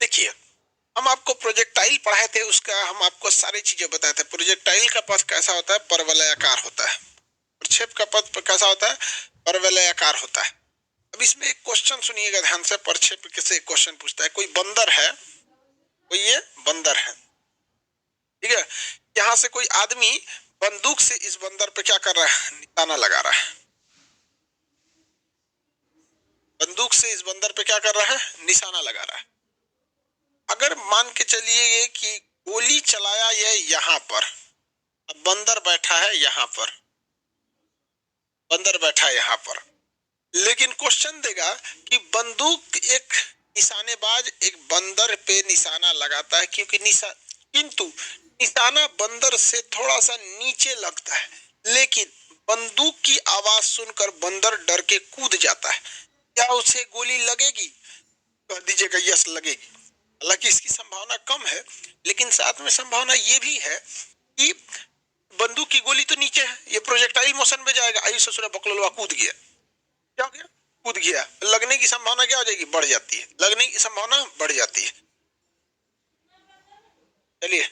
देखिए, हम आपको प्रोजेक्टाइल पढ़ाए थे, उसका हम आपको सारी चीजें बताए थे। प्रोजेक्टाइल का पथ कैसा होता है? परवलयाकार होता है। प्रक्षेप का पथ कैसा होता है? परवलयाकार होता है। अब इसमें एक क्वेश्चन सुनिएगा ध्यान से, प्रक्षेप से एक क्वेश्चन पूछता है। कोई बंदर है, कोई ये बंदर है, ठीक है। यहाँ से कोई आदमी बंदूक से इस बंदर पे क्या कर रहा है? निशाना लगा रहा है। बंदूक से इस बंदर पे क्या कर रहा है? निशाना लगा रहा है। अगर मान के चलिए कि गोली चलाया ये यहाँ पर, अब बंदर बैठा है यहाँ पर, बंदर बैठा है यहाँ पर, लेकिन क्वेश्चन देगा कि बंदूक एक निशानेबाज एक बंदर पे निशाना लगाता है, किंतु निशाना बंदर से थोड़ा सा नीचे लगता है, लेकिन बंदूक की आवाज सुनकर बंदर डर के कूद जाता है। क्या उसे गोली लगेगी? कह दीजिएगा यस लगेगी। हालांकि इसकी संभावना कम है, लेकिन साथ में संभावना ये भी है कि बंदूक की गोली तो नीचे है, ये प्रोजेक्टाइल मोशन में जाएगा। आई ससुरा बकलोलवा कूद गया, क्या हो गया? कूद गया। लगने की संभावना क्या हो जाएगी? बढ़ जाती है। लगने की संभावना बढ़ जाती है। चलिए,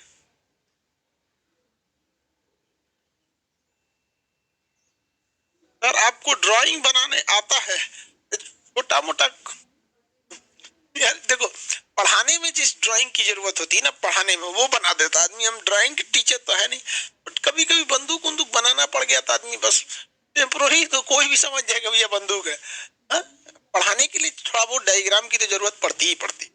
सर आपको ड्राइंग बनाने आता है? छोटा मोटा यार देखो, पढ़ाने में जिस ड्राइंग की जरूरत होती है ना, पढ़ाने में वो बना देता आदमी। हम ड्राइंग के टीचर तो है नहीं, बट कभी कभी बंदूक बंदूक बनाना पड़ गया तो आदमी बस टेम्पोररी, तो कोई भी समझ जाएगा भैया बंदूक है। हा? पढ़ाने के लिए थोड़ा बहुत डायग्राम की तो जरूरत पड़ती ही पड़ती।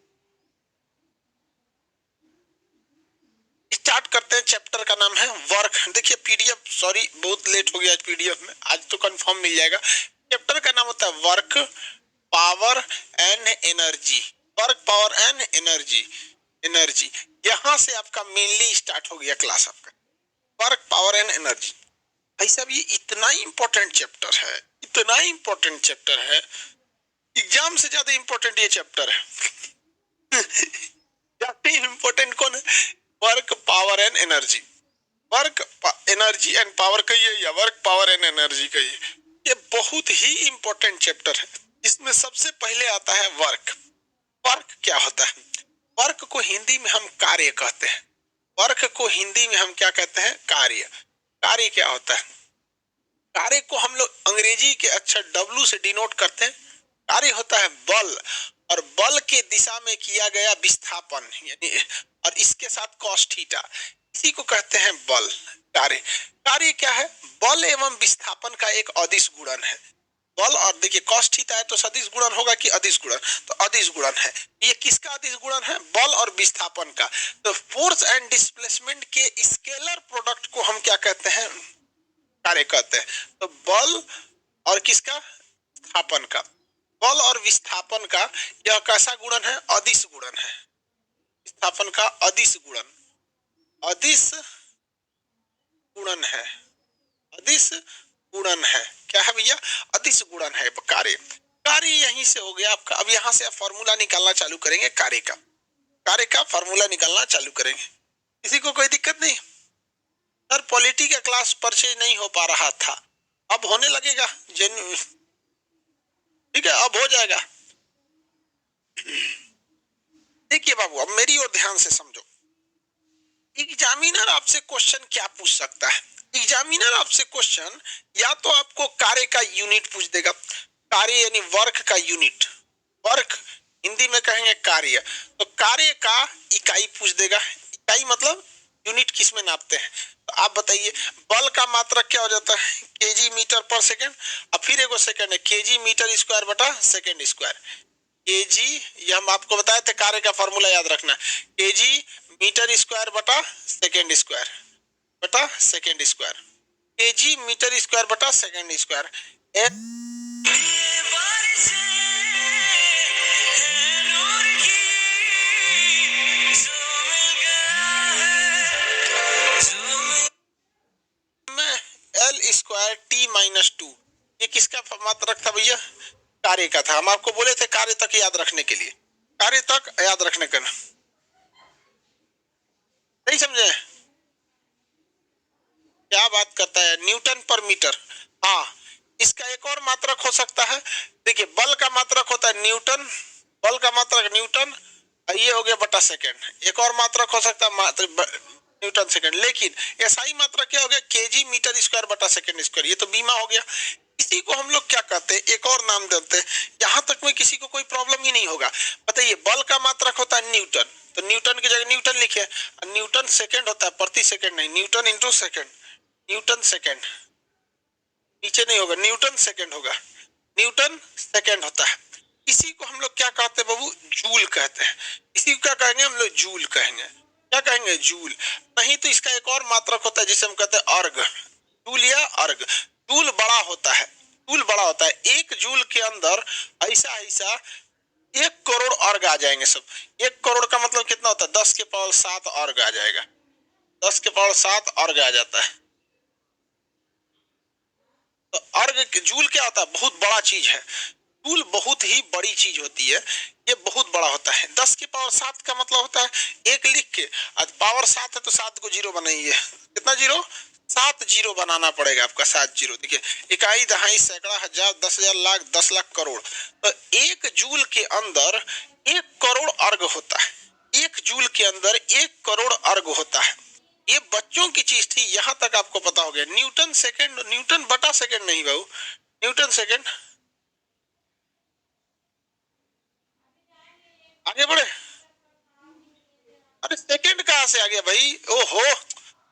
स्टार्ट करते हैं। चैप्टर का नाम है वर्क। देखिए पीडीएफ, सॉरी बहुत लेट हो गया आज पीडीएफ में, आज तो कंफर्म मिल जाएगा। चैप्टर का नाम होता है work, power and energy. Work, power and energy. Energy यहां से आपका मेनली स्टार्ट हो गया क्लास आपका। Work, power and energy. भाई साहब ये इतना इंपॉर्टेंट चैप्टर है, इतना इंपॉर्टेंट चैप्टर है, एग्जाम से ज्यादा इंपॉर्टेंट ये चैप्टर है। ज्यादा इंपॉर्टेंट कौन है? Work, power and energy. Work, energy and power कहिए या वर्क, पावर एंड एनर्जी कहिए, ये बहुत ही इंपॉर्टेंट चैप्टर है। इसमें सबसे पहले आता है वर्क। वर्क क्या होता है? वर्क को हिंदी में हम कार्य कहते हैं। वर्क को हिंदी में हम क्या कहते हैं? कार्य। कार्य क्या होता है? कार्य को हम लोग अंग्रेजी के अक्षर W से डिनोट करते हैं। कार्य होता है बल, और बल के दिशा में किया गया विस्थापन, यानी और इसके साथ cos थीटा, इसी को कहते हैं बल। कार्य। कार्य क्या है? बल एवं विस्थापन का एक अदिश गुणन है। बल, और देखिए cos थीटा है तो सदिश गुणन होगा कि अदिश गुणन? तो अदिश गुणन है। ये किसका अदिश गुणन है? बल और विस्थापन का। तो फोर्स एंड डिस्प्लेसमेंट के स्केलर प्रोडक्ट को हम क्या कहते हैं? कार्य कहते हैं। तो बल और किसका? स्थापन का। बल और विस्थापन का यह कैसा गुणन है? अदिश गुणन है। विस्थापन का अदिश गुणन, अदिश गुणन है। अदिश गुणन है। क्या है भैया? अदिश गुणन है कार्य। कार्य यहीं से हो गया आपका। अब यहां से आप फॉर्मूला निकालना चालू करेंगे कार्य का। कार्य का फॉर्मूला निकालना चालू करेंगे। किसी को कोई दिक्कत नहीं? सर पॉलिटी का क्लास परिचय नहीं हो पा रहा था, अब होने लगेगा। ठीक है, अब हो जाएगा। देखिए बाबू, अब मेरी ओर ध्यान से समझो। एग्जामिनर आपसे क्वेश्चन क्या पूछ सकता है? एग्जामिनर आपसे क्वेश्चन या तो आपको कार्य का यूनिट पूछ देगा। कार्य यानी वर्क का यूनिट। वर्क हिंदी में कहेंगे कार्य, तो कार्य का इकाई पूछ देगा। इकाई मतलब यूनिट किसमें नापते हैं? तो आप बताइए, बल का मात्रक क्या हो जाता है? केजी मीटर पर सेकेंड। अब फिर एक सेकेंड है, केजी मीटर स्क्वायर बटा सेकेंड स्क्वायर। केजी, ये हम आपको बताए थे, कार्य का फॉर्मूला याद रखना, केजी मीटर स्क्वायर बटा सेकेंड स्क्वायर, बटा second square. Kg meter square बटा second square. L square T minus two, ये किसका मात्रक था भैया? कार्य का था। हम आपको बोले थे कार्य तक याद रखने के लिए, कार्य तक याद रखने का। नहीं समझे? क्या बात करता है? न्यूटन पर मीटर। हाँ, इसका एक और मात्रक हो सकता है। देखिए बल का मात्रक होता है न्यूटन, बल का मात्रक न्यूटन, ये हो गया बटा सेकंड। एक और मात्रक हो सकता है न्यूटन सेकंड, लेकिन एसआई मात्रक क्या हो गया, केजी मीटर स्क्वायर बटा सेकंड स्क्वायर। ये तो बीमा हो गया। इसी को हम लोग क्या कहते हैं, एक और नाम देते हैं, यहाँ तक में किसी को कोई प्रॉब्लम ही नहीं होगा। बताइए, बल का मात्रक होता है न्यूटन, तो न्यूटन की जगह न्यूटन लिखे। न्यूटन सेकंड होता है, प्रति सेकंड नहीं, Newton into second, Newton second, नीचे नहीं होगा, न्यूटन सेकंड होगा, न्यूटन सेकंड होता है। इसी को हम लोग क्या कहते हैं बाबू, जूल कहते हैं। इसी को क्या कहेंगे हम लोग, जूल कहेंगे। क्या कहेंगे, जूल। नहीं तो इसका एक और मात्रक होता है जिसे हम कहते हैं अर्ग, जूल या अर्ग। जूल बड़ा होता है, जूल बड़ा होता है। एक जूल के अंदर ऐसा ऐसा 1 करोड़ अर्ग आ जाएंगे सब। 1 करोड़ का मतलब कितना होता है, 10⁻7 अर्ग आ जाएगा, 10⁻7 अर्ग आ जाता है। तो अर्ग, जूल क्या होता है, बहुत बड़ा चीज है। जूल बहुत ही बड़ी चीज होती है, ये बहुत बड़ा होता है। 10⁻7 का मतलब होता है एक लिख के, आज पावर 7 है तो 7 को जीरो बनाइए, कितना जीरो, 7 जीरो बनाना पड़ेगा आपका, 7 जीरो। देखिए, इकाई, दहाई, सैकड़ा, हजार, 10,000, लाख, 10 लाख, करोड़। तो एक जूल के अंदर 1 करोड़ अर्ग होता है। एक जूल के अंदर 1 करोड़ अर्ग होता है। ये बच्चों की चीज थी, यहां तक आपको पता हो गया। न्यूटन सेकंड, न्यूटन बटा सेकंड नहीं बाबू, न्यूटन सेकंड। आगे बढ़े, अरे सेकंड कहाँ से आ गया भाई, ओहो,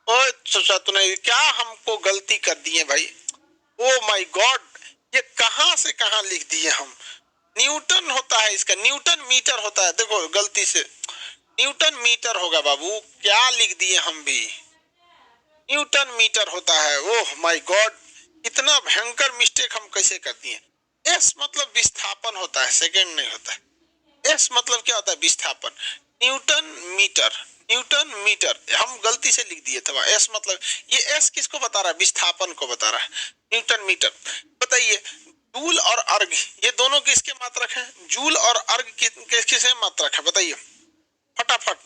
ओए सोचा तूने क्या हमको गलती कर दी है भाई, ओ माय गॉड, ये कहां से कहां लिख दिए हम। न्यूटन होता है इसका, न्यूटन मीटर होता है, देखो गलती से न्यूटन मीटर होगा बाबू, क्या लिख दिए हम भी, न्यूटन मीटर होता है। ओह माय गॉड, इतना भयंकर मिस्टेक हम कैसे कर दिए। एस मतलब विस्थापन होता है, सेकंड नहीं होता है। एस मतलब क्या होता है, विस्थापन। न्यूटन मीटर, न्यूटन मीटर हम गलती से लिख दिए थे। एस मतलब, ये एस किसको बता रहा है, विस्थापन को बता रहा है, न्यूटन मीटर। बताइए, जूल और अर्ग ये दोनों किसके मात्रक हैं, जूल और अर्ग किसके मात्रक है, बताइए फटाफट।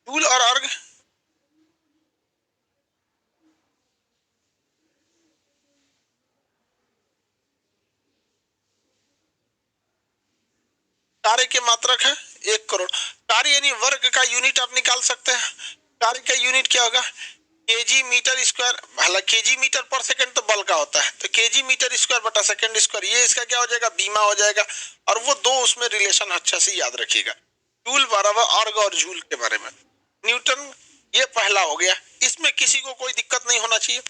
जूल और अर्ग, कार्य के मात्रक है 1 करोड़। कार्य यानी वर्ग का यूनिट आप निकाल सकते हैं। कार्य का यूनिट क्या होगा, केजी मीटर स्क्वायर। हालांकि केजी मीटर पर सेकंड तो बल का होता है, तो केजी मीटर स्क्वायर बटा सेकंड स्क्वायर, ये इसका क्या हो जाएगा, बीमा हो जाएगा। और वो दो उसमें रिलेशन अच्छा से याद रखिएगा, जूल बराबर अर्ग और जूल के बारे में। न्यूटन, ये पहला हो गया। इसमें किसी को कोई दिक्कत नहीं होना चाहिए,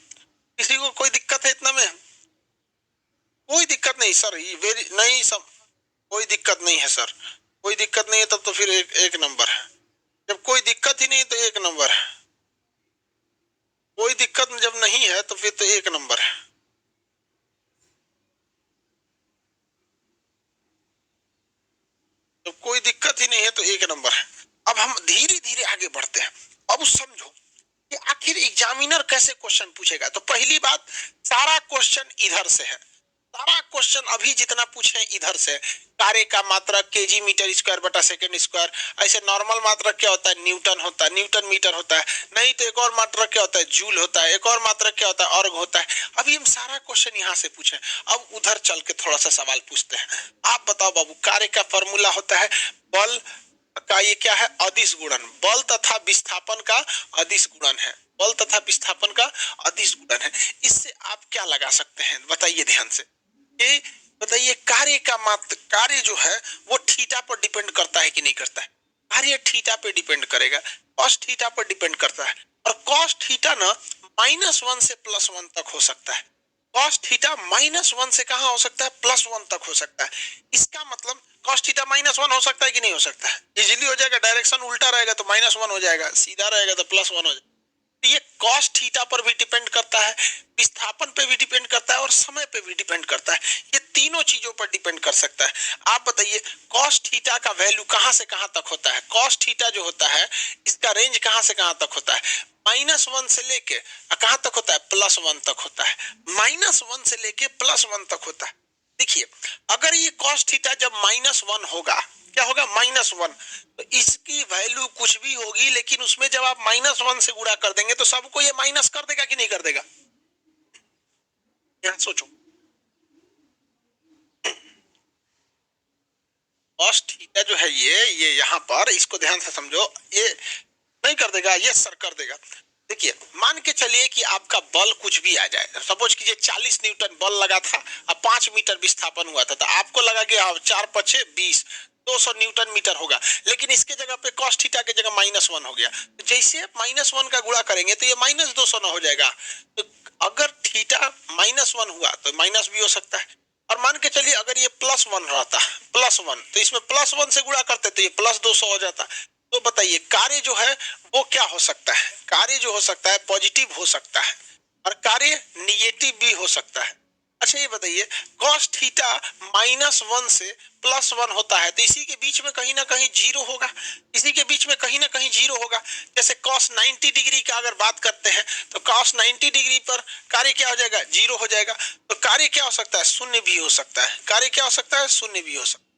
किसी को कोई दिक्कत है इतना में, कोई दिक्कत नहीं सर, ये वेरी नहीं सब, कोई दिक्कत नहीं है सर, कोई दिक्कत नहीं है, तब तो फिर एक नंबर है। जब कोई दिक्कत ही नहीं तो एक नंबर है, कोई दिक्कत जब नहीं है तो फिर तो एक नंबर है। जब कोई दिक्कत ही नहीं है तो एक नंबर है। अब हम धीरे धीरे आगे बढ़ते हैं। अब समझो कि आखिर एग्जामिनर कैसे क्वेश्चन पूछेगा। तो पहली बात, सारा क्वेश्चन इधर से है, सारा क्वेश्चन अभी जितना पूछे इधर से। कार्य का मात्रक केजी मीटर स्क्वायर बटा सेकंड स्क्वायर। ऐसे नॉर्मल मात्रक क्या होता है, न्यूटन होता है, न्यूटन मीटर होता है। नहीं तो एक और मात्रक क्या होता है, जूल होता है। एक और मात्रक क्या होता है, अर्ग होता है। अभी हम सारा क्वेश्चन यहाँ से पूछे, अब उधर चल के थोड़ा सा सवाल पूछते हैं। आप बताओ बाबू, कार्य का फॉर्मूला होता है बल का, ये क्या है, अदिश गुणन। बल तथा विस्थापन का अदिश गुणन है, बल तथा विस्थापन का अदिश गुणन है। इससे आप क्या लगा सकते हैं, बताइए ध्यान से। ये बताइए, कार्य का मात्र, कार्य जो है वो थीटा पर डिपेंड करता है कि नहीं करता है। कार्य थीटा पे डिपेंड करेगा, कॉस थीटा पर डिपेंड करता है। और कॉस थीटा ना -1 से +1 तक हो सकता है। कॉस थीटा -1 से कहां हो सकता है, +1 तक हो सकता है। इसका मतलब कॉस थीटा -1 हो सकता है कि नहीं हो सकता है, इजीली हो जाएगा। डायरेक्शन उल्टा रहेगा तो -1 हो जाएगा, सीधा रहेगा तो +1 हो जाएगा। तो ये कॉस थीटा पर भी डिपेंड करता है, विस्थापन पे भी डिपेंड करता है, और समय पे भी डिपेंड करता है। ये तीनों चीजों पर डिपेंड कर सकता है। आप बताइए, कॉस थीटा का वैल्यू कहां से कहां तक होता है। कॉस थीटा जो होता है, इसका रेंज कहां से कहां तक होता है, -1 से लेके कहां तक होता है, +1 तक होता है। -1 से लेके +1 तक होता है। देखिए, अगर ये कॉस थीटा जब -1 होगा, क्या होगा, -1, तो इसकी वैल्यू कुछ भी होगी, लेकिन उसमें जब आप -1 से गुणा कर देंगे तो सबको ये माइनस कर देगा कि नहीं कर देगा, यहाँ सोचो। cos थीटा जो है ये यहाँ पर इसको ध्यान से समझो, ये नहीं कर देगा, ये सर कर देगा। देखिए मान के चलिए कि आपका बल कुछ भी आ जाए, सपोज कीजिए 40 न्यूटन बल लगा था, अब 5 मीटर विस्थापन हुआ था, तो आपको लगा कि 4 पचे 20, 200 न्यूटन मीटर होगा, लेकिन इसके जगह पे cos थीटा के जगह -1 हो गया। तो जैसे -1 का गुणा करेंगे तो ये -200 ना हो जाएगा। तो अगर थीटा -1 हुआ तो माइनस भी हो सकता है, और मान के चलिए अगर ये +1 रहता, +1, तो इसमें +1 से गुणा करते तो ये +200 हो जाता। तो बताइए कार्य जो है वो क्या हो सकता है? कार्य जो हो सकता है पॉजिटिव हो सकता है और कार्य निगेटिव भी हो सकता है। अच्छा ये बताइए cos थीटा -1 से +1 होता है, तो इसी के बीच में कहीं ना कहीं जीरो होगा, इसी के बीच में कहीं ना कहीं जीरो होगा। जैसे cos 90 डिग्री का अगर बात करते हैं तो cos 90 डिग्री पर कार्य क्या हो जाएगा? जीरो हो जाएगा। तो कार्य क्या हो सकता है? शून्य भी हो सकता है। कार्य क्या हो सकता है? शून्य भी हो सकता है।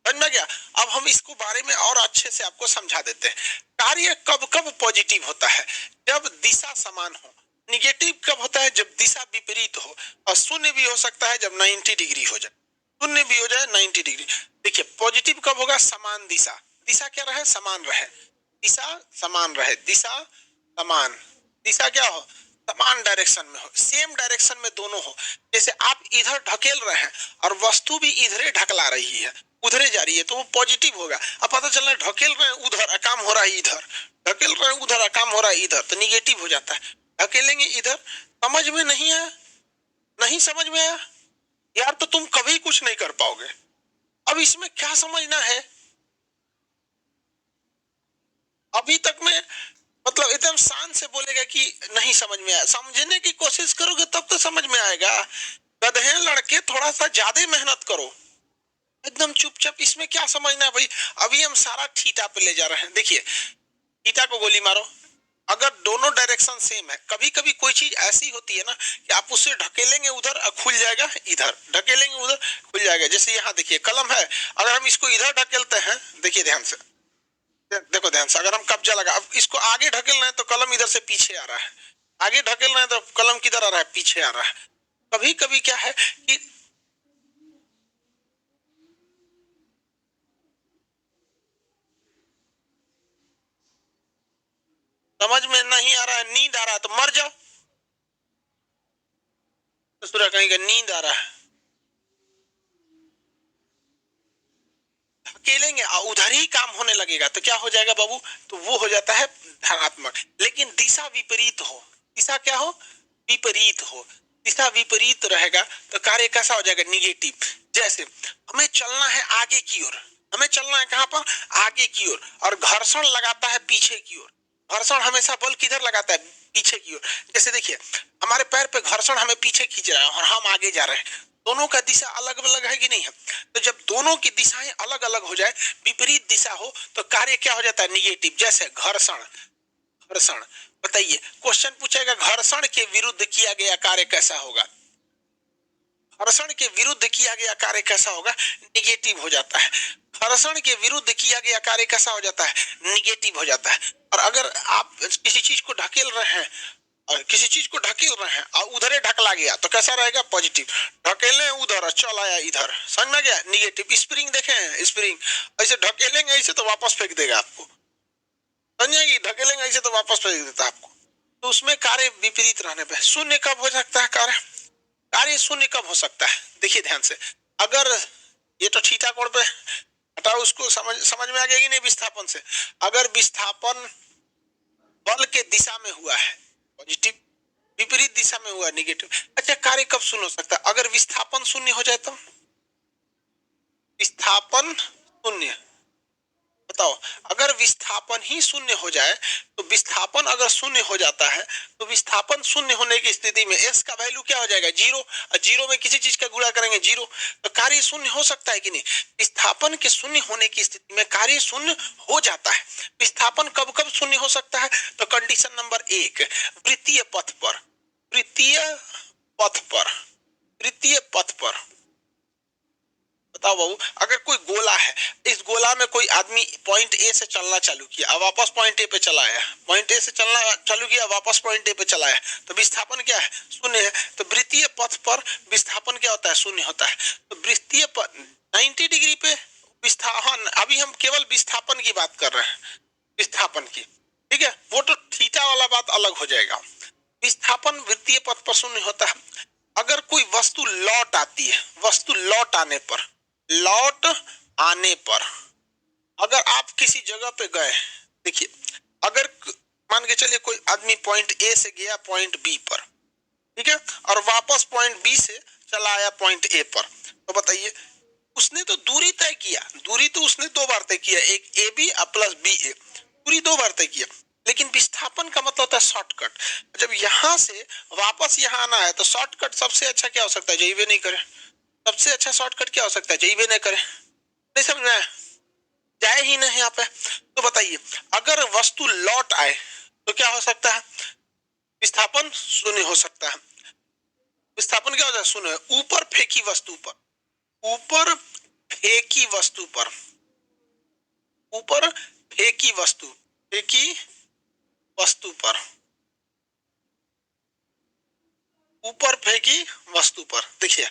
समझ में गया? अब हम इसको बारे में और अच्छे से आपको समझा देते हैं। कार्य कब कब पॉजिटिव होता है? जब दिशा समान हो। निगेटिव कब होता है? जब दिशा विपरीत हो। और शून्य भी हो सकता है जब 90 डिग्री हो जाए, शून्य भी हो जाए 90 डिग्री। देखिए पॉजिटिव कब होगा? समान दिशा, दिशा क्या रहे? समान रहे, दिशा समान रहे, दिशा समान, दिशा क्या हो? समान डायरेक्शन में हो, सेम डायरेक्शन में दोनों हो। जैसे आप इधर ढकेल रहे हैं और वस्तु भी इधरे ढकला रही है, उधरे जा रही है, तो वो पॉजिटिव होगा। अब पता चल रहा है ढकेल रहे हैं उधर, काम हो रहा है इधर, ढकेल रहे हैं उधर, काम हो रहा है इधर, तो निगेटिव हो जाता है। ढकेलेंगे इधर, समझ में नहीं आया? नहीं समझ में आया यार, तो तुम कभी कुछ नहीं कर पाओगे। अब इसमें क्या समझना है? अभी तक में मतलब एकदम शान से बोलेगा कि नहीं समझ में आया, समझने की कोशिश करोगे तब तो समझ में आएगा। गधे लड़के थोड़ा सा ज्यादा मेहनत करो, एकदम चुपचाप। इसमें क्या समझना है भाई? अभी हम सारा थीटा पे ले जा रहे हैं। देखिए थीटा को गोली मारो, अगर दोनों डायरेक्शन सेम है, कभी कभी कोई चीज ऐसी होती है ना कि आप उसे ढकेलेंगे उधर खुल जाएगा, इधर ढकेलेंगे उधर खुल जाएगा। जैसे यहाँ देखिए कलम है, अगर हम इसको इधर ढकेलते हैं, देखिए ध्यान से, देखो ध्यान से, अगर हम कब्जा लगा, अब इसको आगे ढकेल रहे हैं तो कलम इधर से पीछे आ रहा है, आगे ढकेल रहे हैं तो कलम किधर आ रहा है? पीछे आ रहा है। कभी कभी क्या है कि समझ में नहीं आ रहा है, नींद आ रहा है तो मर जाओ। दूसरा कहेंगे नींद आ रहा है, धकेलेंगे और उधर ही काम होने लगेगा, तो क्या हो जाएगा बाबू? तो वो हो जाता है धनात्मक। लेकिन दिशा विपरीत हो, दिशा क्या हो? विपरीत हो, दिशा विपरीत रहेगा तो कार्य कैसा हो जाएगा? निगेटिव। जैसे हमें चलना है आगे की ओर, हमें चलना है कहां पर? आगे की ओर, और घर्षण लगाता है पीछे की ओर। घर्षण हमेशा बल किधर लगाता है? पीछे की ओर। जैसे देखिए हमारे पैर पे घर्षण हमें पीछे खींच रहा है और हम आगे जा रहे हैं, दोनों का दिशा अलग अलग है कि नहीं है? तो जब दोनों की दिशाएं अलग अलग हो जाए, विपरीत दिशा हो, तो कार्य क्या हो जाता है? निगेटिव। जैसे घर्षण, घर्षण बताइए, क्वेश्चन पूछेगा घर्षण के विरुद्ध किया गया कार्य कैसा होगा? घर्षण के विरुद्ध किया गया कार्य कैसा होगा? निगेटिव हो जाता है। घर्षण के विरुद्ध किया गया कार्य कैसा हो जाता है? निगेटिव हो जाता है। और अगर आप किसी चीज को ढकेल रहे हैं, और किसी चीज को ढकेल रहे हैं और उधरे ढकला गया, तो कैसा रहेगा? पॉजिटिव। ढकेले उधर, चल आया इधर, समझ में गया? निगेटिव। स्प्रिंग देखे हैं? स्प्रिंग ऐसे ढकेलेंगे ऐसे तो वापस फेंक देगा आपको, समझेगी? ढकेलेंगे ऐसे तो वापस फेंक देता है आपको। तो उसमें कार्य विपरीत रहने पे शून्य कब हो सकता है? कार्य कार्य शून्य कब हो सकता है? देखिए ध्यान से, अगर ये तो थीटा कोण पे हटाओ, उसको समझ में आ गया कि नहीं? विस्थापन से, अगर विस्थापन बल के दिशा में हुआ है पॉजिटिव, विपरीत दिशा में हुआ निगेटिव, अच्छा कार्य कब शून्य हो सकता है? अगर विस्थापन शून्य हो जाए तो? विस्थापन शून्य, बताओ, अगर विस्थापन ही शून्य हो जाए, तो विस्थापन अगर शून्य हो जाता है तो विस्थापन शून्य होने की स्थिति में एस का वैल्यू क्या हो जाएगा? जीरो। और जीरो में किसी चीज का गुणा करेंगे जीरो, तो कार्य शून्य हो सकता है कि नहीं? विस्थापन के शून्य होने की स्थिति में कार्य शून्य हो जाता है। विस्थापन कब कब शून्य हो सकता है? तो कंडीशन नंबर 1, वृत्तीय पथ पर, वृत्तीय पथ पर, वृत्तीय पथ पर। बताओ बाबू, अगर कोई गोला है, इस गोला में कोई आदमी पॉइंट ए से चलना चालू किया, अब वापस पॉइंट ए पे चला आया, पॉइंट ए से चलना चालू किया, वापस पॉइंट ए पे चला आया, तो विस्थापन क्या है? शून्य है। तो वृत्तीय पथ पर विस्थापन क्या होता है? शून्य होता है। तो वृत्तीय पथ 90 डिग्री पे विस्थापन, अभी हम केवल विस्थापन की बात कर रहे हैं, विस्थापन की, ठीक है। वो तो थीटा वाला बात अलग हो जाएगा। विस्थापन वृत्तीय पथ पर शून्य होता है अगर कोई वस्तु लौट आती है, वस्तु लौट आने पर, लौट आने पर अगर आप किसी जगह पे गए, देखिए अगर मान के चलिए कोई आदमी पॉइंट ए से गया पॉइंट बी पर, ठीक है, और वापस पॉइंट बी से चला आया पॉइंट ए पर, तो बताइए उसने तो दूरी तय किया, दूरी तो उसने दो बार तय किया, एक ए बी प्लस बी ए, दूरी दो बार तय किया। लेकिन विस्थापन का मतलब होता है शॉर्टकट। जब यहां से वापस यहां आना है तो शॉर्टकट सबसे अच्छा क्या हो सकता है, जाइए नहीं करे। सबसे अच्छा शॉर्टकट क्या हो सकता है, जाइए नहीं करे। नहीं समझ में आया, जाए ही नहीं यहाँ पे। तो बताइए अगर वस्तु लौट आए तो क्या हो सकता है, विस्थापन शून्य हो सकता है। विस्थापन क्या होता है, शून्य। ऊपर फेंकी वस्तु पर, ऊपर फेंकी वस्तु पर, ऊपर फेंकी वस्तु, फेंकी वस्तु पर, ऊपर फेंकी वस्तु पर, देखिए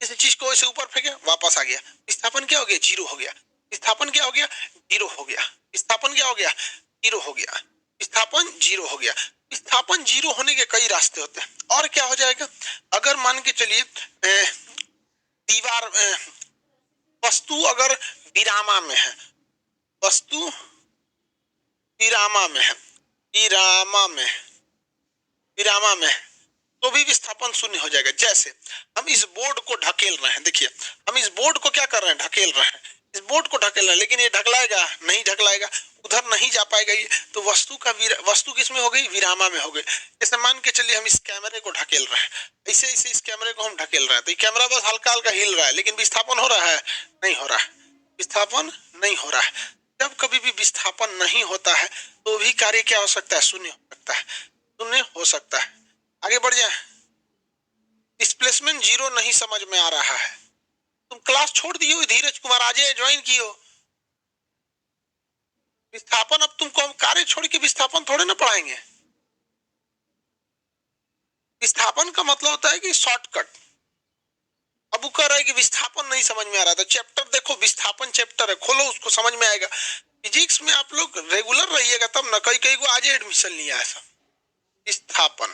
किसी चीज को ऐसे ऊपर फेंके वापस आ गया, विस्थापन क्या हो गया, जीरो हो गया। विस्थापन क्या हो गया, जीरो हो गया। विस्थापन क्या हो गया, जीरो हो गया। विस्थापन जीरो हो गया। विस्थापन जीरो होने के कई रास्ते होते हैं। और क्या हो जाएगा, अगर मान के चलिए दीवार, वस्तु अगर विरामा में है, वस्तु विरामा में है, विरामा में, विरामा में, तो भी विस्थापन शून्य हो जाएगा। जैसे हम इस बोर्ड को ढकेल रहे हैं, देखिए हम इस बोर्ड को क्या कर रहे हैं, ढकेल रहे हैं, इस बोर्ड को ढकेल रहे हैं, लेकिन ये ढकलाएगा नहीं, ढकलाएगा, उधर नहीं जा पाएगा ये, तो वस्तु का वस्तु किसमें हो गई, विरामा में हो गई। जैसे मान के चलिए हम इस कैमरे को ढकेल रहे हैं, ऐसे ऐसे इस कैमरे को हम ढकेल रहे हैं, तो ये कैमरा बस हल्का हल्का हिल रहा है, लेकिन विस्थापन हो रहा है, नहीं हो रहा है, विस्थापन नहीं हो रहा है। जब कभी भी विस्थापन नहीं होता है तो भी कार्य क्या हो सकता है, शून्य हो सकता है, शून्य हो सकता है। आगे बढ़ जाए, डिस्प्लेसमेंट जीरो नहीं समझ में आ रहा है, तुम क्लास छोड़ दियो, धीरज कुमार आज ज्वाइन कियो। विस्थापन, अब तुमको हम कार्य छोड़ के विस्थापन थोड़े ना पढ़ाएंगे। विस्थापन का मतलब होता है कि शॉर्टकट। अब वो कह रहा है कि विस्थापन नहीं समझ में आ रहा था, चैप्टर देखो, विस्थापन चैप्टर है, खोलो उसको, समझ में आएगा। फिजिक्स में आप लोग रेगुलर रहिएगा तब ना, कई कई को आज एडमिशन लिया है। विस्थापन,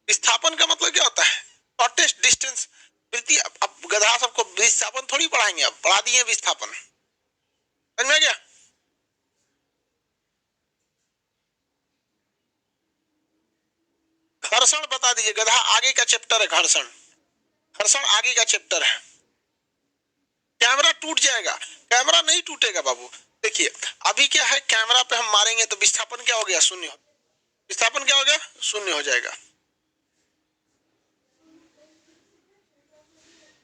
विस्थापन का मतलब क्या होता है, शॉर्टेस्ट डिस्टेंस वृत्ति। अब गधा सबको विस्थापन थोड़ी पढ़ाएंगे, अब पढ़ा दिए विस्थापन, समझ में आ गया। घर्षण बता दीजिए, गधा आगे का चैप्टर है घर्षण, घर्षण आगे का चैप्टर है। कैमरा टूट जाएगा, कैमरा नहीं टूटेगा बाबू। देखिए अभी क्या है, कैमरा पे हम मारेंगे तो विस्थापन क्या हो गया, शून्य। विस्थापन क्या हो गया, शून्य हो जाएगा।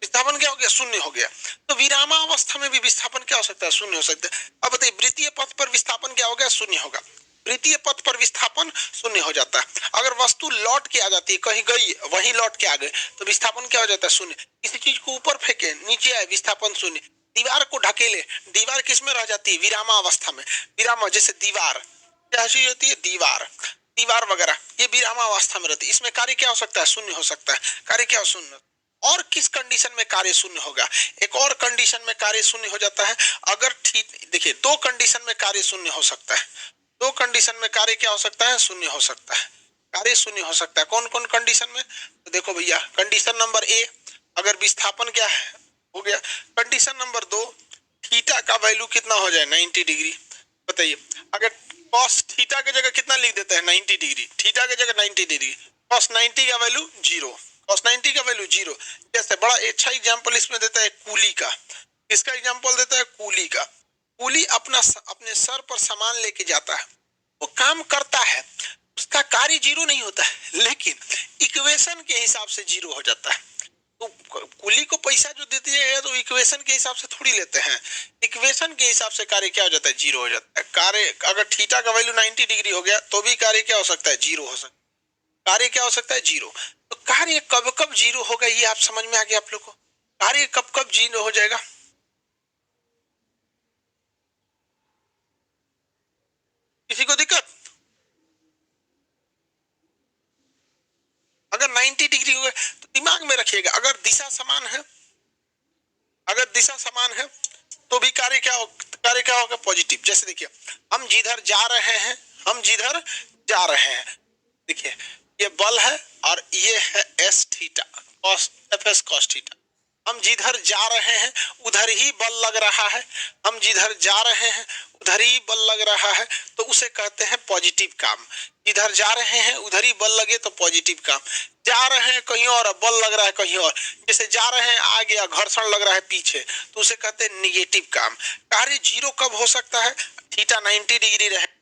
विस्थापन क्या हो गया, शून्य हो गया। तो विरामावस्था में भी विस्थापन क्या हो सकता है, शून्य हो सकता है। अब बताइए वृत्तीय पथ पर विस्थापन क्या हो गया, शून्य होगा। वृत्तीय पथ पर विस्थापन शून्य हो जाता है। अगर वस्तु लौट के आ जाती है, कहीं गई वहीं लौट के आ गए, तो विस्थापन क्या हो जाता है, शून्य। किसी चीज को ऊपर फेंके नीचे आए, विस्थापन शून्य। दीवार को ढकेले, दीवार किस में रह जाती है, विरामावस्था में। विराम जैसे दीवार क्या चीज होती है, दीवार, दीवार वगैरह, ये विरामावस्था में रहती है। इसमें कार्य क्या हो सकता है, शून्य हो सकता है। कार्य क्या हो, शून्य। और किस कंडीशन में कार्य शून्य होगा, एक और कंडीशन में कार्य शून्य हो जाता है। अगर ठीक देखिए, दो कंडीशन में कार्य शून्य हो सकता है, दो कंडीशन में कार्य क्या हो सकता है, शून्य हो सकता है। कार्य शून्य हो सकता है कौन कौन कंडीशन में, तो देखो भैया, कंडीशन नंबर ए, अगर विस्थापन क्या है, हो गया। कंडीशन नंबर दो, थीटा का वैल्यू कितना हो जाए, 90 डिग्री। बताइए अगर कॉस थीटा की जगह कितना लिख देते हैं, 90 डिग्री, थीटा की जगह 90 डिग्री, कॉस 90 का वैल्यू जीरो, कॉस 90 का वैल्यू जीरो। जैसे बड़ा अच्छा एग्जांपल इसमें देता है कूली का, इसका एग्जांपल देता है कूली का। कूली अपने सर पर सामान लेके जाता है, वो काम करता है, उसका कार्य जीरो नहीं होता है, लेकिन इक्वेशन के हिसाब से जीरो हो जाता है। तो कूली को पैसा जो देती है तो इक्वेशन के हिसाब से थोड़ी लेते हैं, इक्वेशन के हिसाब से कार्य क्या हो जाता है, जीरो हो जाता है। कार्य अगर थीटा का वैल्यू 90 डिग्री हो गया तो भी कार्य क्या हो सकता है, जीरो हो सकता है। कार्य क्या हो सकता है, जीरो। तो कार्य कब कब जीरो होगा, ये आप समझ में आ गया आप लोग को। कार्य कब कब जीरो हो जाएगा, किसी को दिक्कत। अगर 90 डिग्री हो गया तो दिमाग में रखिएगा, अगर दिशा समान है, अगर दिशा समान है तो भी कार्य क्या होगा, पॉजिटिव। जैसे देखिए, हम जिधर जा रहे हैं, हम जिधर जा रहे हैं, देखिए ये बल है और ये है S theta, cos F S cos theta. हम जिधर जा रहे हैं उधर ही बल लग रहा है, हम जिधर जा रहे हैं उधर ही बल लग रहा है, तो उसे कहते हैं पॉजिटिव काम। जिधर जा रहे हैं उधर ही बल लगे तो पॉजिटिव काम। जा रहे हैं कहीं और, बल लग रहा है कहीं और, जैसे जा रहे हैं आगे घर्षण लग रहा है पीछे, तो उसे कहते हैं निगेटिव काम। कार्य जीरो कब हो सकता है, थीटा 90 डिग्री रहे।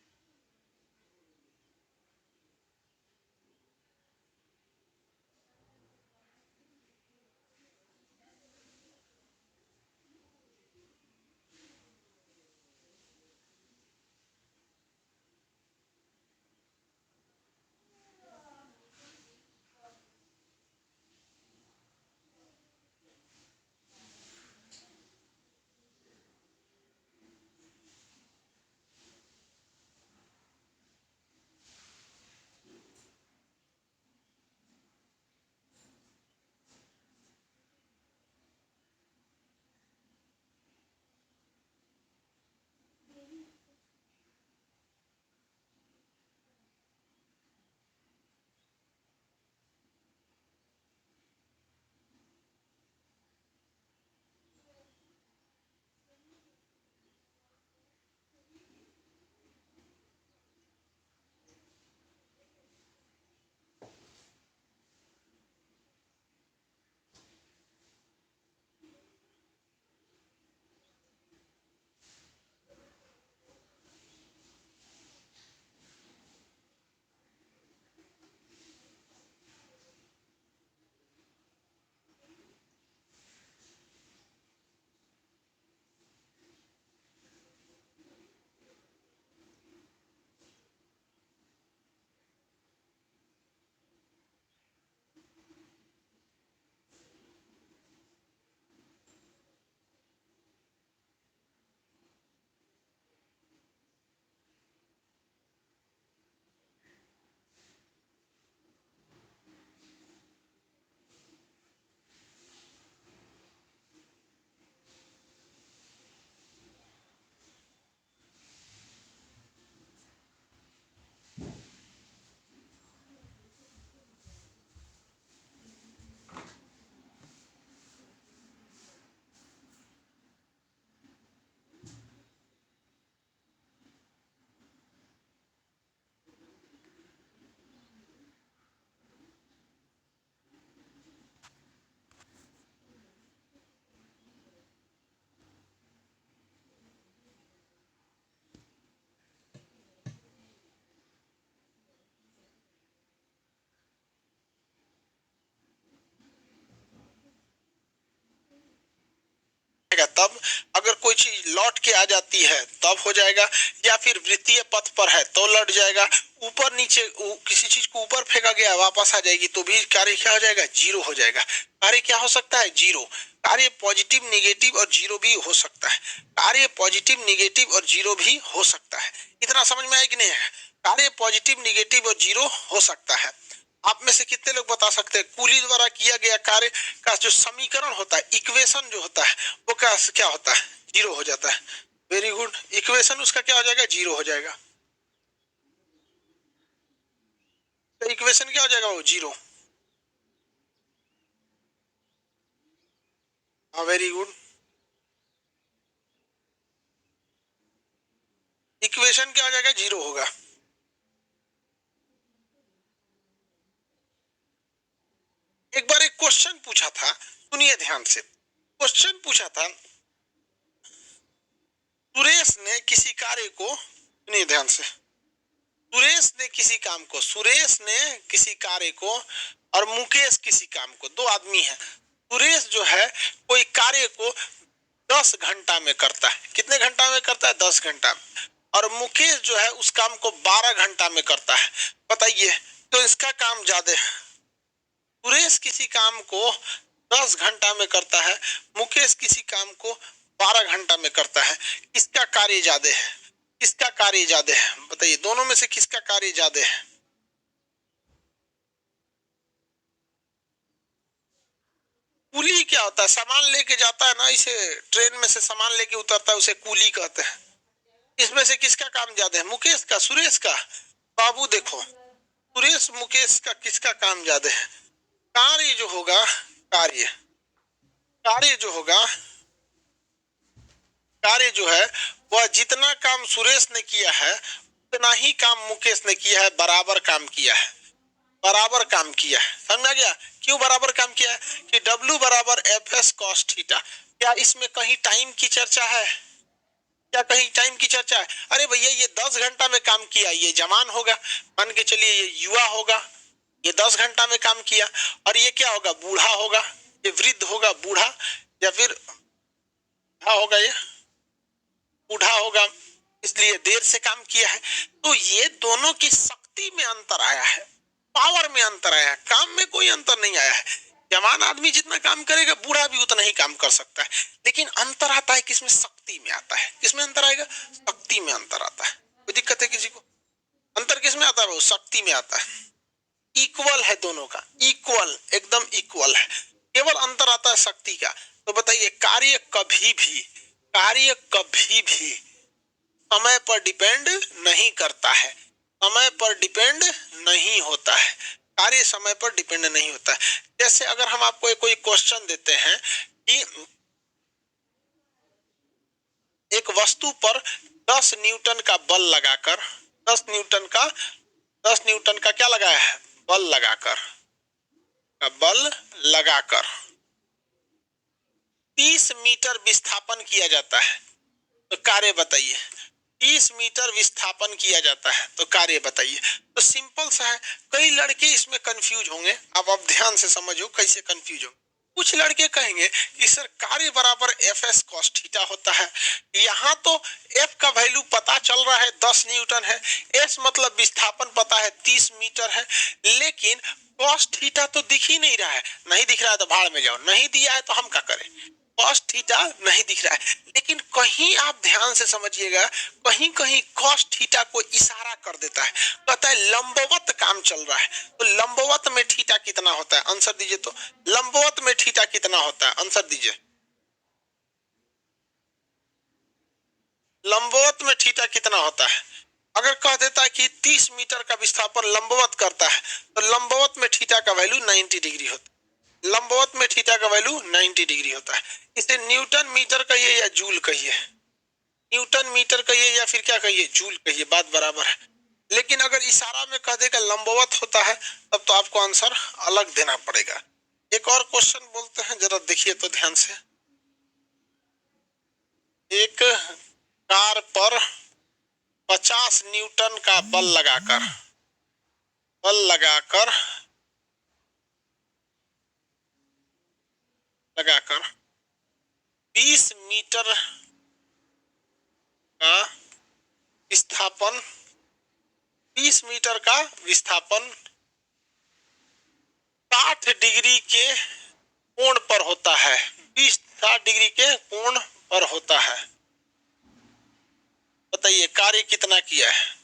तब अगर कोई चीज लौट के आ जाती है तब हो जाएगा, या फिर वृत्तीय पथ पर है तो लौट जाएगा। ऊपर नीचे किसी चीज को ऊपर फेंका गया वापस आ जाएगी तो भी कार्य क्या हो जाएगा, जीरो हो जाएगा। कार्य क्या हो सकता है, जीरो। कार्य पॉजिटिव निगेटिव और जीरो भी हो सकता है। कार्य पॉजिटिव निगेटिव और जीरो भी हो सकता है। इतना समझ में आया कि नहीं है? कार्य पॉजिटिव निगेटिव और जीरो हो सकता है। आप में से कितने लोग बता सकते हैं कूली द्वारा किया गया कार्य का जो समीकरण होता है, इक्वेशन जो होता है, वो क्या होता है, जीरो हो जाता है। वेरी गुड, इक्वेशन उसका क्या हो जाएगा, जीरो हो जाएगा। तो इक्वेशन क्या हो जाएगा, वो जीरो। हाँ वेरी गुड, इक्वेशन क्या हो जाएगा, जीरो होगा। एक बार एक क्वेश्चन पूछा था, सुनिए ध्यान से। क्वेश्चन पूछा था, सुरेश ने किसी कार्य को, सुनिए ध्यान से, सुरेश ने किसी कार्य को और मुकेश किसी काम को, दो आदमी है। सुरेश जो है कोई कार्य को 10 घंटा में करता है। कितने घंटा में करता है, 10 घंटा में। और मुकेश जो है उस काम को 12 घंटा में करता है। बताइए तो इसका काम ज्यादा है। सुरेश किसी काम को 10 घंटा में करता है, मुकेश किसी काम को 12 घंटा में करता है। किसका कार्य ज्यादा है, किसका कार्य ज्यादा है, बताइए दोनों में से किसका कार्य ज्यादा है। कूली क्या होता है? सामान लेके जाता है ना, इसे ट्रेन में से सामान लेके उतरता है, उसे कूली कहते हैं। इसमें से किसका काम ज्यादा है? मुकेश का, सुरेश का? बाबू देखो, सुरेश मुकेश का किसका काम ज्यादा है? कार्य जो होगा, कार्य कार्य जो होगा, कार्य जो है वह जितना काम सुरेश ने किया है उतना ही काम मुकेश ने किया है, बराबर काम किया है, बराबर काम किया है। समझ आ गया? क्यों बराबर काम किया है? कि W बराबर एफ एस कॉस थीटा। क्या इसमें कहीं टाइम की चर्चा है? क्या कहीं टाइम की चर्चा है? अरे भैया ये 10 घंटा में काम किया, ये जवान होगा, मान के चलिए ये युवा होगा, ये 10 घंटा में काम किया। और ये क्या होगा? बूढ़ा होगा, ये वृद्ध होगा, बूढ़ा, या फिर होगा, ये बूढ़ा होगा, इसलिए देर से काम किया है। तो ये दोनों की शक्ति में अंतर आया है, पावर में अंतर आया है, काम में कोई अंतर नहीं आया है। जवान आदमी जितना काम करेगा बूढ़ा भी उतना ही काम कर सकता है, लेकिन अंतर आता है किसमें? शक्ति में आता है। किसमें अंतर आएगा? शक्ति में अंतर आता है। कोई दिक्कत है किसी को? अंतर किसमें आता है? वो शक्ति में आता है। इक्वल है दोनों का, इक्वल, एकदम इक्वल है, केवल अंतर आता है शक्ति का। तो बताइए, कार्य कभी भी समय पर डिपेंड नहीं करता है, समय पर डिपेंड नहीं होता है, कार्य समय पर डिपेंड नहीं होता है। जैसे अगर हम आपको कोई क्वेश्चन देते हैं कि एक वस्तु पर 10 न्यूटन का बल लगाकर, 10 न्यूटन का क्या लगाया है? बल लगाकर 30 मीटर विस्थापन किया जाता है, तो कार्य बताइए। 30 मीटर विस्थापन किया जाता है, तो कार्य बताइए। तो सिंपल सा है। कई लड़के इसमें कंफ्यूज होंगे, अब ध्यान से समझो कैसे कंफ्यूज होंगे। कुछ लड़के कहेंगे कि सर कार्य बराबर एफ एस कॉस थीटा होता है। यहाँ तो एफ का वैल्यू पता चल रहा है 10 न्यूटन है, एस मतलब विस्थापन पता है 30 मीटर है, लेकिन कॉस थीटा तो दिख ही नहीं रहा है। नहीं दिख रहा है तो भाड़ में जाओ, नहीं दिया है तो हम क्या करें? कॉस थीटा नहीं दिख रहा है, लेकिन कहीं आप ध्यान से समझिएगा, कहीं कहीं कॉस थीटा को इशारा कर देता है, कहता है लंबवत काम चल रहा है। तो लंबवत में थीटा कितना होता है? आंसर दीजिए। तो लंबवत में थीटा कितना होता है? आंसर दीजिए। लंबवत में थीटा कितना होता है? अगर कह देता है कि 30 मीटर का विस्थापन लंबवत करता है, तो लंबवत में थीटा का वैल्यू 90 डिग्री होता है। लंबवत में थीटा का वैल्यू 90 डिग्री होता है। इसे न्यूटन मीटर कहिए या जूल कहिए, न्यूटन मीटर कहिए या फिर क्या कहिए? जूल कहिए, बात बराबर है। लेकिन अगर इशारा में कह देगा लंबवत होता है, तब तो आपको आंसर अलग देना पड़ेगा। एक और क्वेश्चन बोलते हैं, जरा देखिए तो ध्यान से। एक कार पर 50 न्यूटन का बल लगाकर 20 मीटर का विस्थापन 20 मीटर का विस्थापन 60 डिग्री के कोण पर होता है, 60 डिग्री के कोण पर होता है। बताइए कार्य कितना किया है?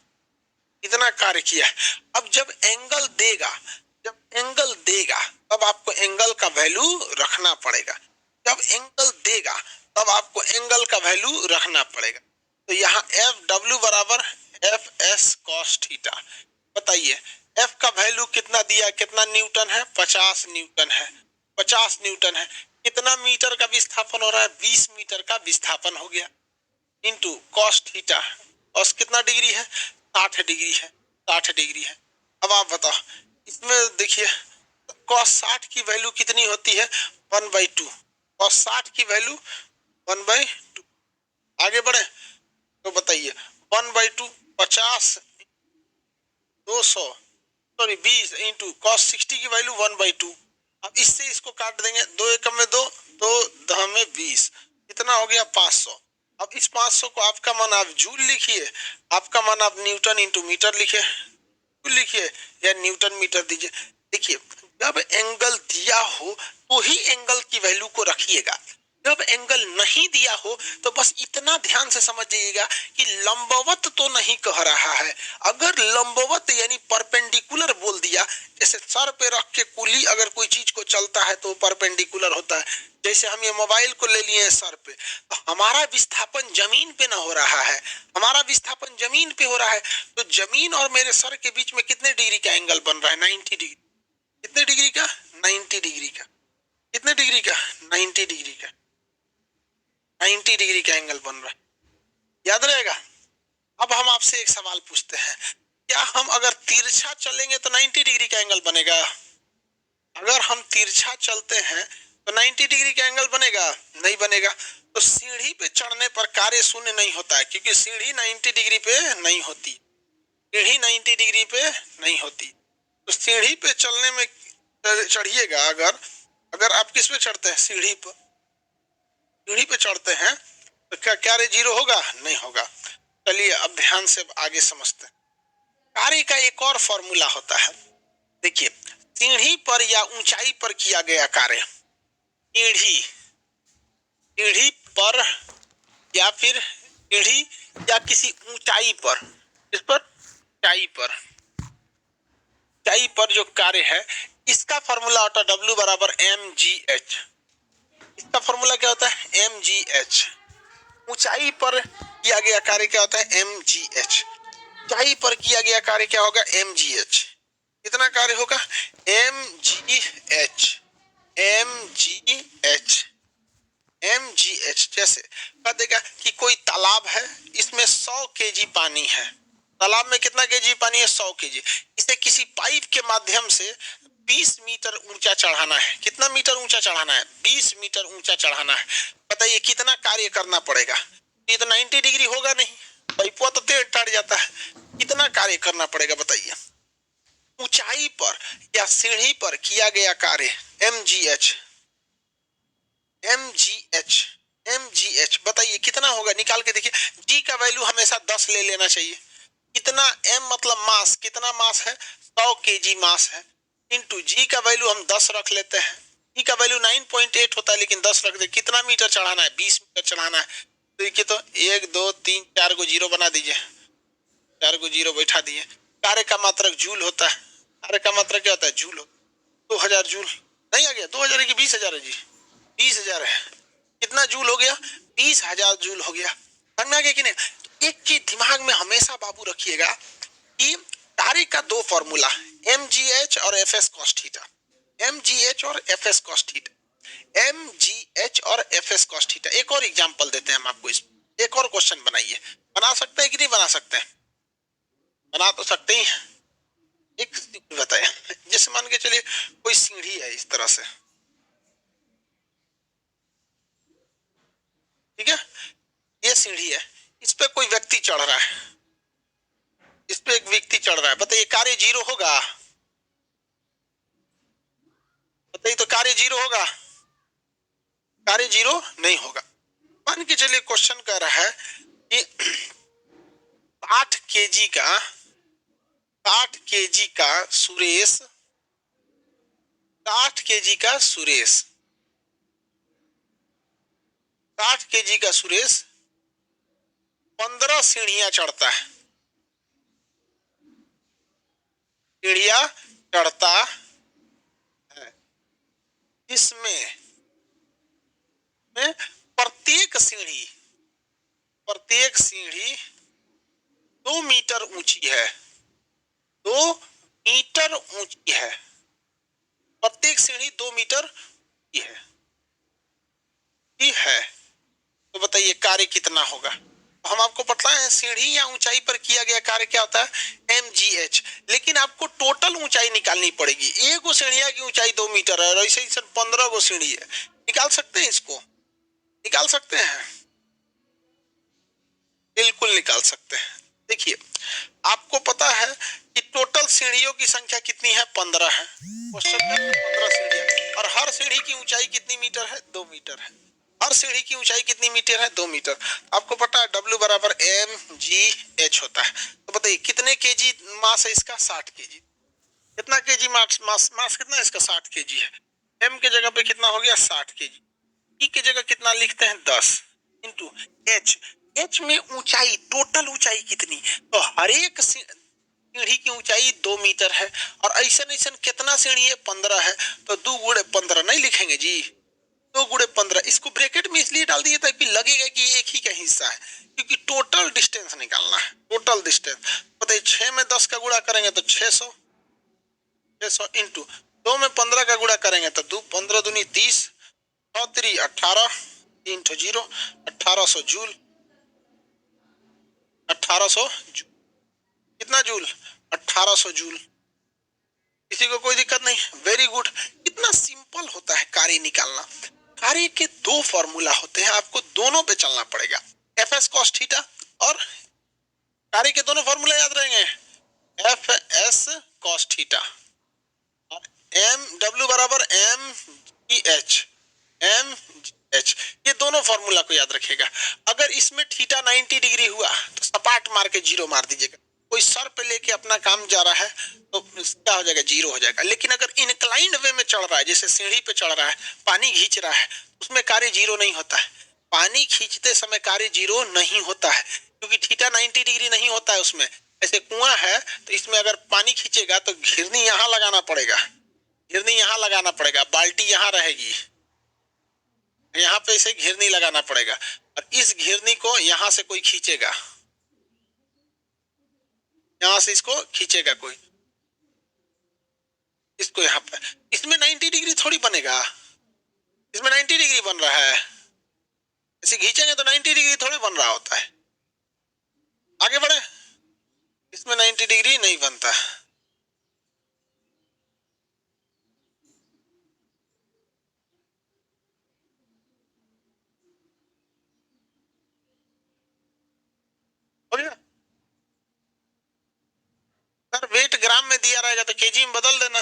कितना कार्य किया है? अब जब एंगल देगा तब आपको एंगल का वैल्यू रखना पड़ेगा। जब एंगल देगा तब आपको एंगल का वैल्यू रखना पड़ेगा। तो यहाँ एफ डब्ल्यू बराबर एफ एस कॉस थीटा। बताइए एफ का वैल्यू कितना दिया? कितना न्यूटन है? 50 न्यूटन है। 50 न्यूटन है। कितना मीटर का विस्थापन हो रहा है? 20 मीटर का विस्थापन हो गया, इंटू कॉस थीटा। कॉस कितना डिग्री है? 60 डिग्री है। 60 डिग्री है। अब आप बताओ, इसमें देखिए कॉस 60 की वैल्यू कितनी होती है? 1/2। कॉस 60 की वैल्यू 1/2। आगे बढ़े तो बताइए 1/2 50 200 सॉरी 20 इंटू कॉस 60 की वैल्यू 1/2। अब इससे इसको काट देंगे, 2 एकम में 2, 2 दह में 20, कितना हो गया? 500। अब इस 500 को आपका मान आप जूल लिखिए, आपका मान आप न्यूटन इंटू मीटर लिखिए, जूल लिखिए या न्यूटन मीटर दीजिए। देखिए जब एंगल दिया हो तो ही एंगल की वैल्यू को रखिएगा। जब एंगल नहीं दिया हो तो बस इतना ध्यान से समझ जाइएगा कि लंबवत तो नहीं कह रहा है। अगर लंबवत यानी परपेंडिकुलर बोल दिया, जैसे सर पे रख के कुली अगर कोई चीज को चलता है तो परपेंडिकुलर होता है। जैसे हम ये मोबाइल को ले लिए सर पे, तो हमारा विस्थापन जमीन पे ना हो रहा है, हमारा विस्थापन जमीन पे हो रहा है। तो जमीन और मेरे सर के बीच में कितने डिग्री का एंगल बन रहा है? 90 डिग्री। कितने डिग्री का? 90 डिग्री का। कितने डिग्री का? 90 डिग्री का। 90 डिग्री का एंगल बन रहा है, याद रहेगा। अब हम आपसे एक सवाल पूछते हैं, क्या हम अगर तिरछा चलेंगे तो 90 डिग्री का एंगल बनेगा? अगर हम तिरछा चलते हैं तो 90 डिग्री का एंगल बनेगा? नहीं बनेगा। तो सीढ़ी पे चढ़ने पर कार्य शून्य नहीं होता है, क्योंकि सीढ़ी 90 डिग्री पे नहीं होती, सीढ़ी 90 डिग्री पे नहीं होती। तो सीढ़ी पे चलने में चढ़िएगा, अगर आप किस पे चढ़ते हैं? सीढ़ी पर। सीढ़ी पे चढ़ते हैं तो क्या कार्य जीरो होगा? नहीं होगा। चलिए अब ध्यान से आगे समझते हैं। कार्य का एक और फॉर्मूला होता है। देखिए, सीढ़ी पर या ऊंचाई पर किया गया कार्य, सीढ़ी पर या फिर सीढ़ी या किसी ऊंचाई पर, इस पर ऊंचाई पर जो कार्य है, इसका फॉर्मूला होता है W बराबर mgh। इसका फॉर्मूला क्या होता है? mgh। ऊंचाई पर किया गया कार्य क्या होता है? mgh। ऊंचाई पर किया गया कार्य क्या होगा? mgh। कितना कार्य होगा? mgh। जैसे कह देगा कि कोई तालाब है, इसमें 100 केजी पानी है। तालाब में कितना केजी पानी है? 100 केजी। इसे किसी पाइप के माध्यम से 20 मीटर ऊंचा चढ़ाना है। कितना मीटर ऊंचा चढ़ाना है? 20 मीटर ऊंचा चढ़ाना है। बताइए कितना कार्य करना पड़ेगा? ये तो 90 डिग्री होगा नहीं, पाइपवा तो टेढ़ जाता है। कितना कार्य करना पड़ेगा बताइए? ऊंचाई पर या सीढ़ी पर किया गया कार्य mgh। बताइए कितना होगा? निकाल के देखिए। g का वैल्यू हमेशा 10 ले लेना चाहिए। कितना? m मतलब मास, कितना मास है? 100 केजी मास है, इंटू जी का वैल्यू हम 10 रख लेते हैं। जी का वैल्यू 9.8 होता है, लेकिन 10 रख दे। कितना मीटर चढ़ाना है? 20 मीटर चढ़ाना है। तो देखिए, तो 1 2 3 4 को जीरो बना दीजिए, 4 को जीरो बैठा दिए। कार्य का मात्रक जूल होता है। कार्य का मात्रक क्या होता है? जूल। 2000 जूल। नहीं आ गया? 2000 की 20,000 है जी, 20,000 है। कितना जूल हो गया? 20,000 जूल हो गया। समझ में आ गया कि नहीं? तो एक चीज दिमाग में हमेशा बाबू रखिएगा कि कार्य का दो फॉर्मूला, mgh और fs cos थीटा। mgh और fs cos थीटा, mgh और fs cos थीटा। एक और एग्जांपल देते हैं हम आपको, इस एक और क्वेश्चन बनाइए। बना सकते हैं कि नहीं बना सकते हैं? बना तो सकते ही हैं। एक बताया, जैसे मान के चलिए कोई सीढ़ी है इस तरह से, ठीक है, ये सीढ़ी है, इस पे कोई व्यक्ति चढ़ रहा है, इस पे एक व्यक्ति चढ़ रहा है। बताइए कार्य जीरो होगा? बताइए तो कार्य जीरो होगा? कार्य जीरो नहीं होगा। मान के चलिए क्वेश्चन कह रहा है कि 60 केजी का 60 केजी का सुरेश 60 केजी का सुरेश 60 केजी का सुरेश 15 सीढ़ियां चढ़ता है। सीढ़ियां चढ़ता है, इसमें प्रत्येक सीढ़ी 2 मीटर ऊंची है। 2 मीटर ऊंची है। प्रत्येक सीढ़ी 2 मीटर ऊंची है, ठीक है। तो बताइए कार्य कितना होगा? तो हम आपको पता है सीढ़ी या ऊंचाई पर किया गया कार्य क्या होता है? mgh। लेकिन आपको टोटल ऊंचाई निकालनी पड़ेगी। एक गो सीढ़िया की ऊंचाई 2 मीटर है और ऐसे ही 15 गो सीढ़ी है। निकाल सकते हैं इसको? निकाल सकते हैं, बिल्कुल निकाल सकते हैं। देखिए, आपको पता है कि टोटल सीढ़ियों की संख्या कितनी है? 15 है। क्वेश्चन में 15 सीढ़ियां, और हर सीढ़ी की ऊंचाई कितनी मीटर है? 2 मीटर है। हर सीढ़ी की ऊंचाई कितनी मीटर है? 2 मीटर। आपको पता है W बराबर mgh होता है। तो बताइए कितने केजी मास है इसका? 60 केजी। कितना केजी मास कितना है इसका? 60 केजी है। m के जगह पे कितना हो गया? 60 केजी। ई की जगह कितना लिखते हैं 10 इंटू एच। एच में ऊंचाई, टोटल ऊंचाई कितनी, तो हर एक सीढ़ी की ऊंचाई 2 मीटर है और ऐसा ऐसा कितना सीढ़ी है 15 है, तो 2 गुणे 15 नहीं लिखेंगे जी, 2 गुणे 15। इसको ब्रैकेट में इसलिए डाल दिए ताकि लगेगा कि एक ही का हिस्सा है, क्योंकि टोटल डिस्टेंस निकालना है, टोटल डिस्टेंस। बताइए 6 में 10 का गुणा करेंगे तो 600, 600 इंटू 2 में 15 का गुणा करेंगे तो 2 15 दूनी 30, 9 3 18, 3 तो 0, 1800 जूल, 1800 जूल। कितना जूल, 1800 जूल। किसी को कोई दिक्कत नहीं, वेरी गुड। कितना सिंपल होता है कार्य निकालना। कार्य के दो फॉर्मूला होते हैं, आपको दोनों पे चलना पड़ेगा, एफ एस कॉस थीटा, और कार्य के दोनों फॉर्मूला याद रहेंगे, एफ एस कॉस थीटा और एम डब्ल्यू बराबर M G H, M H, ये दोनों फॉर्मूला को याद रखिएगा। अगर इसमें थीटा 90 डिग्री हुआ तो सपाट मार के जीरो मार दीजिएगा। कोई सर पे लेके अपना काम जा रहा है तो क्या हो जाएगा, जीरो हो जाएगा। लेकिन अगर इनक्लाइंड वे में चढ़ रहा है, जैसे सीढ़ी पे चढ़ रहा है, पानी खींच रहा है, उसमें कार्य जीरो नहीं होता है। पानी खींचते समय कार्य जीरो नहीं होता है, क्योंकि थीटा 90 डिग्री नहीं होता है उसमें। ऐसे कुआं है तो इसमें अगर पानी खींचेगा तो घिरनी यहाँ लगाना पड़ेगा, घिरनी यहाँ लगाना पड़ेगा, बाल्टी यहाँ रहेगी, यहाँ पे इसे घिरनी लगाना पड़ेगा, और इस घिरनी को यहाँ से कोई खींचेगा, यहाँ से इसको खींचेगा कोई, इसको यहाँ पे। इसमें 90 डिग्री थोड़ी बनेगा, इसमें 90 डिग्री बन रहा है, इसे खींचेंगे तो 90 डिग्री थोड़ी बन रहा होता है। आगे बढ़े, इसमें 90 डिग्री नहीं बनता। हो गया सर, वेट ग्राम में दिया रहेगा तो केजी में बदल देना।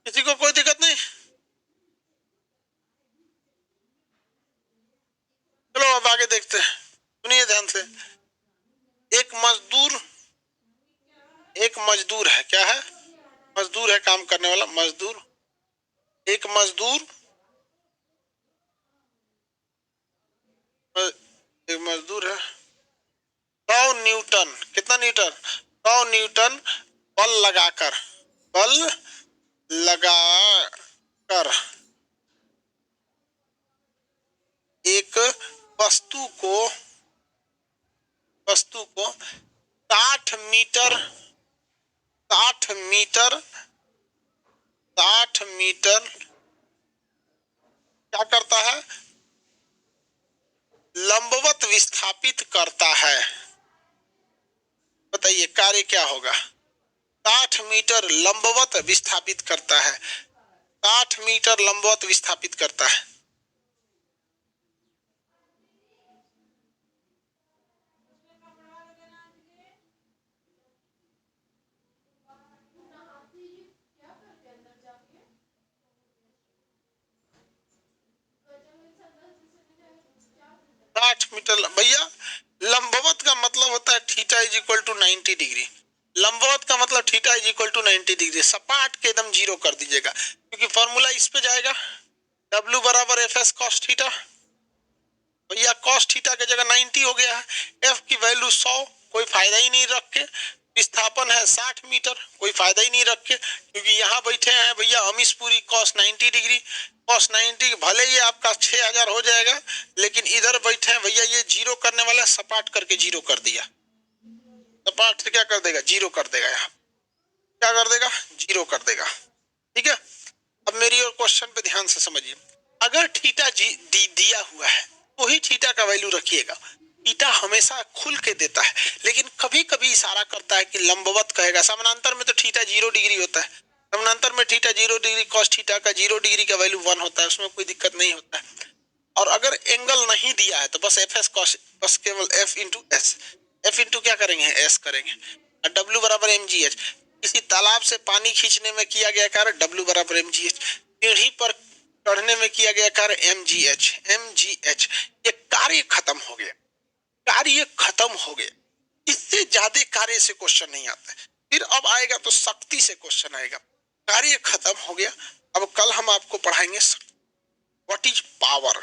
किसी को कोई दिक्कत नहीं, चलो अब आगे देखते हैं, सुनिए ध्यान से। एक मजदूर, एक मजदूर है, क्या है, मजदूर है, काम करने वाला मजदूर। एक मजदूर, एक मजदूर है, 100 न्यूटन, कितना न्यूटन, 100 न्यूटन बल लगाकर, बल लगाकर एक वस्तु को 60 मीटर, 60 मीटर, 60 मीटर क्या करता है, लंबवत विस्थापित करता है। बताइए कार्य क्या होगा, 60 मीटर लंबवत विस्थापित करता है, 60 मीटर लंबवत विस्थापित करता है। मीटर भैया, लंबवत का मतलब होता है theta is equal to 90 degree. लंबवत का मतलब theta is equal to 90 degree. सपाट के एकदम जीरो कर दीजिएगा, क्योंकि फॉर्मूला इस पे जाएगा, W बराबर एफ एस कॉस थीटा। भैया कॉस थीटा की जगह 90 हो गया है, एफ की वैल्यू 100, कोई फायदा ही नहीं रख के। विस्थापन है 60 मीटर, कोई फायदा ही नहीं रख के, क्योंकि यहाँ बैठे हैं भैया अमीशपुरी कॉस 90 डिग्री। कॉस 90 भले ही आपका 6000 हो जाएगा, लेकिन इधर बैठे हैं भैया, ये जीरो करने वाला सपाट करके जीरो कर दिया। सपाट से क्या कर देगा, जीरो कर देगा, यहाँ क्या कर देगा, जीरो कर देगा। ठीक है, अब मेरी और क्वेश्चन पे ध्यान से समझिए। अगर थीटा दिया हुआ है तो ही थीटा का वैल्यू रखिएगा। थीटा हमेशा खुल के देता है, लेकिन कभी कभी इशारा करता है कि लंबवत कहेगा। समानांतर में तो थीटा 0 डिग्री होता है, समानांतर में थीटा 0 डिग्री, कॉस थीटा का 0 डिग्री का वैल्यू 1 होता है, उसमें कोई दिक्कत नहीं होता है। और अगर एंगल नहीं दिया है तो बस एफ एस कॉस, बस केवल F into S, F into क्या करेंगे, एस करेंगे। और डब्ल्यू बराबर एम जी एच, किसी तालाब से पानी खींचने में किया गया कार्य डब्ल्यू बराबर एम जी एच, सीढ़ी पर चढ़ने में किया गया कार्य M G H, M G H. ये कार्य खत्म हो गया, कार्य खत्म हो गया। इससे ज्यादा कार्य से क्वेश्चन नहीं आता है। फिर अब आएगा तो शक्ति से क्वेश्चन आएगा। कार्य खत्म हो गया। अब कल हम आपको पढ़ाएंगे व्हाट इज पावर,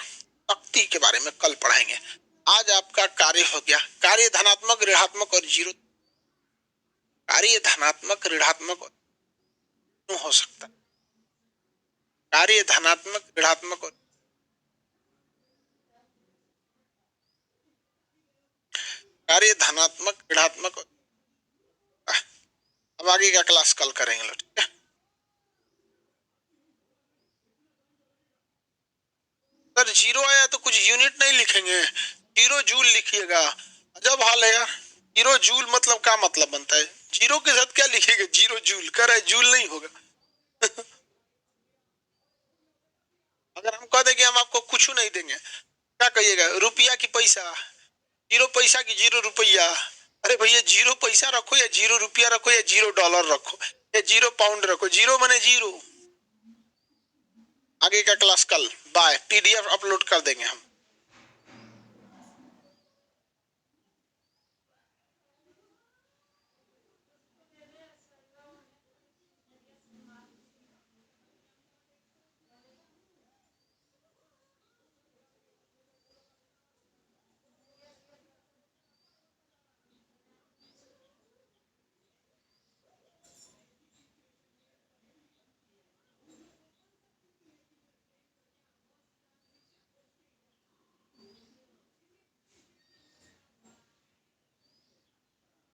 शक्ति के बारे में कल पढ़ाएंगे। आज आपका कार्य हो गया। कार्य धनात्मक, ऋणात्मक और जीरो। कार्य धनात्मक, ऋणात्मक हो सकता है। कार्य धनात्मक, ऋणात्मक और कार्य धनात्मक, ऋणात्मक। अब आगे का क्लास कल करेंगे लोग, ठीक है। सर जीरो आया तो कुछ यूनिट नहीं लिखेंगे, जीरो जूल लिखिएगा। जब हाल है यार, जीरो जूल मतलब क्या मतलब बनता है? जीरो के साथ क्या लिखेगा? जीरो जूल कर रहा है, जूल नहीं होगा। अगर हम कह दें कि हम आपको कुछ नहीं देंगे, क्या कहिएगा? रुपया की पैसा, जीरो पैसा की जीरो रुपया। अरे भैया जीरो पैसा रखो या जीरो रुपया रखो या जीरो डॉलर रखो या जीरो पाउंड रखो, जीरो माने जीरो। आगे का क्लास कल। बाय। पीडीएफ अपलोड कर देंगे हम।